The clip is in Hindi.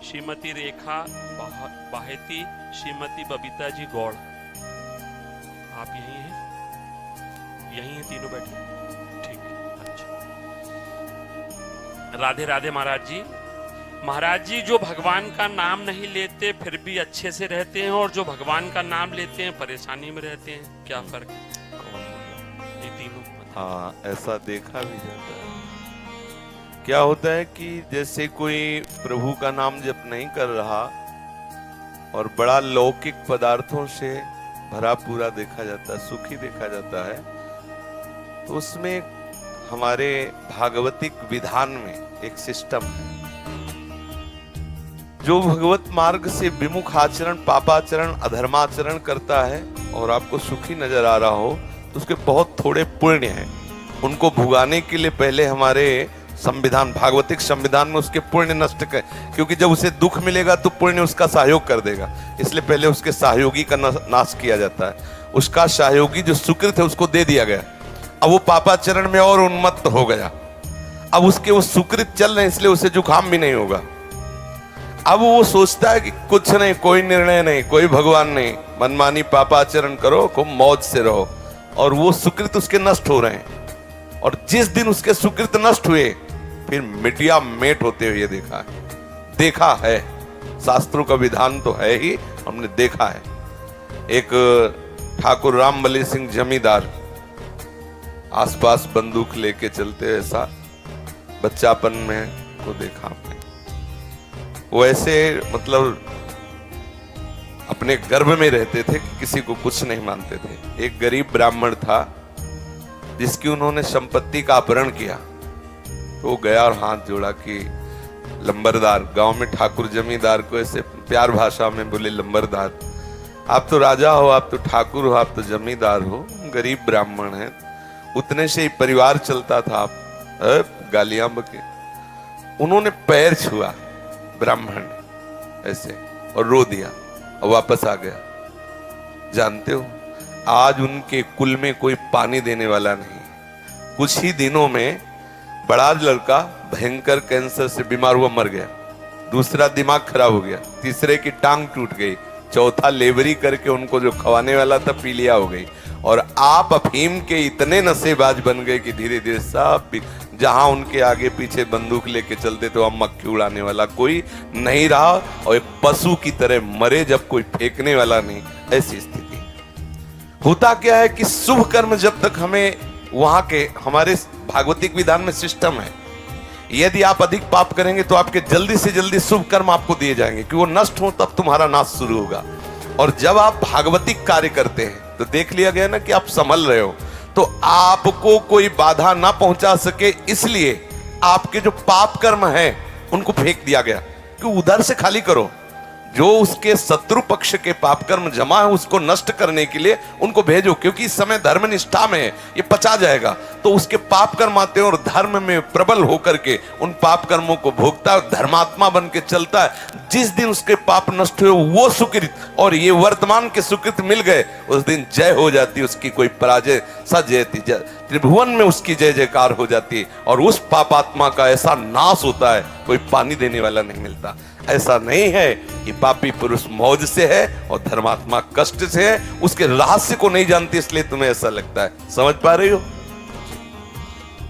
श्रीमती रेखा बाहेती, श्रीमती बबीता जी गौड़। आप यहीं हैं? यहीं हैं तीनों बैठे? ठीक है, अच्छा। राधे राधे महाराज जी। महाराज जी, जो भगवान का नाम नहीं लेते फिर भी अच्छे से रहते हैं, और जो भगवान का नाम लेते हैं परेशानी में रहते हैं, क्या फर्क है? ये तीनों। हाँ, ऐसा देखा भी जाता है। क्या होता है कि जैसे कोई प्रभु का नाम जप नहीं कर रहा और बड़ा लौकिक पदार्थों से भरा पूरा देखा जाता है, सुखी देखा जाता है, तो उसमें हमारे भागवतिक विधान में एक सिस्टम है। जो भगवत मार्ग से विमुख आचरण, पापाचरण, अधर्माचरण करता है और आपको सुखी नजर आ रहा हो, तो उसके बहुत थोड़े पुण्य हैं। उनको भुगाने के लिए पहले हमारे संविधान, भागवतिक संविधान में उसके पुण्य नष्ट कर, क्योंकि जब उसे दुख मिलेगा तो पुण्य उसका सहयोग कर देगा, इसलिए पहले उसके सहयोगी का नाश किया जाता है। उसका सहयोगी जो सुकृत है उसको दे दिया गया। अब वो पापाचरण में और उन्मत्त हो गया। अब उसके वो सुकृत चल रहे हैं, इसलिए उसे जुकाम भी नहीं होगा। अब वो सोचता है कि कुछ नहीं, कोई निर्णय नहीं, कोई भगवान नहीं, मनमानी पापाचरण करो, खूब मौज से रहो, और वो सुकृत उसके नष्ट हो रहे हैं। और जिस दिन उसके सुकृत नष्ट हुए, फिर मिटिया मेट होते हुए देखा है। शास्त्रों का विधान तो है ही, हमने देखा है। एक ठाकुर रामबली सिंह जमींदार आसपास बंदूक लेके चलते, ऐसा बच्चापन में को देखा आपने। वो ऐसे मतलब अपने गर्भ में रहते थे कि किसी को कुछ नहीं मानते थे। एक गरीब ब्राह्मण था जिसकी उन्होंने संपत्ति का अपहरण किया, तो वो गया और हाथ जोड़ा कि लंबरदार, गांव में ठाकुर जमींदार को ऐसे प्यार भाषा में बोले, लंबरदार, आप तो राजा हो, आप तो ठाकुर हो, आप तो जमींदार हो, गरीब ब्राह्मण हैं, उतने से ही परिवार चलता था, आप गालियां बके। उन्होंने पैर छुआ ब्राह्मण ऐसे और रो दिया और वापस आ गया। जानते हो, आज उनके कुल में कोई पानी देने वाला नहीं। कुछ ही दिनों में बड़ा लड़का भयंकर कैंसर से बीमार हुआ, मर गया। दूसरा दिमाग खराब हो गया, तीसरे की टांग टूट गई, चौथा लेबरी करके उनको जो खवाने वाला था पीलिया हो गई। और आप अफीम के इतने नशेबाज बन गए कि धीरे धीरे सब, जहां उनके आगे पीछे बंदूक लेके चलते तो अब मक्खी उड़ाने वाला कोई नहीं रहा, और एक पशु की तरह मरे जब कोई फेंकने वाला नहीं। ऐसी स्थिति होता क्या है कि शुभ कर्म जब तक हमें वहां के, हमारे भागवतिक विधान में सिस्टम है, यदि आप अधिक पाप करेंगे तो आपके जल्दी से जल्दी शुभ कर्म आपको दिए जाएंगे कि वो नष्ट हो, तब तुम्हारा नाश शुरू होगा। और जब आप भागवतिक कार्य करते हैं तो देख लिया गया ना कि आप संभल रहे हो, तो आपको कोई बाधा ना पहुंचा सके, इसलिए आपके जो पाप कर्म हैं उनको फेंक दिया गया कि उधर से खाली करो। जो उसके शत्रु पक्ष के पाप कर्म जमा है उसको नष्ट करने के लिए उनको भेजो, क्योंकि इस समय धर्म निष्ठा में है, ये पचा जाएगा। तो उसके पाप कर्म आते हैं और धर्म में प्रबल होकर के उन पाप कर्मों को भोगता है, धर्मात्मा बन के चलता है। जिस दिन उसके पाप नष्ट हुए वो सुकृत और ये वर्तमान के सुकृत मिल गए, उस दिन जय हो जाती, उसकी कोई पराजय सजयती, त्रिभुवन में उसकी जय जयकार हो जाती है। और उस पापात्मा का ऐसा नाश होता है, कोई पानी देने वाला नहीं मिलता। ऐसा नहीं है कि पापी पुरुष मौज से है और धर्मात्मा कष्ट से है, उसके रहस्य को नहीं जानती, इसलिए तुम्हें ऐसा लगता है। समझ पा रही हो?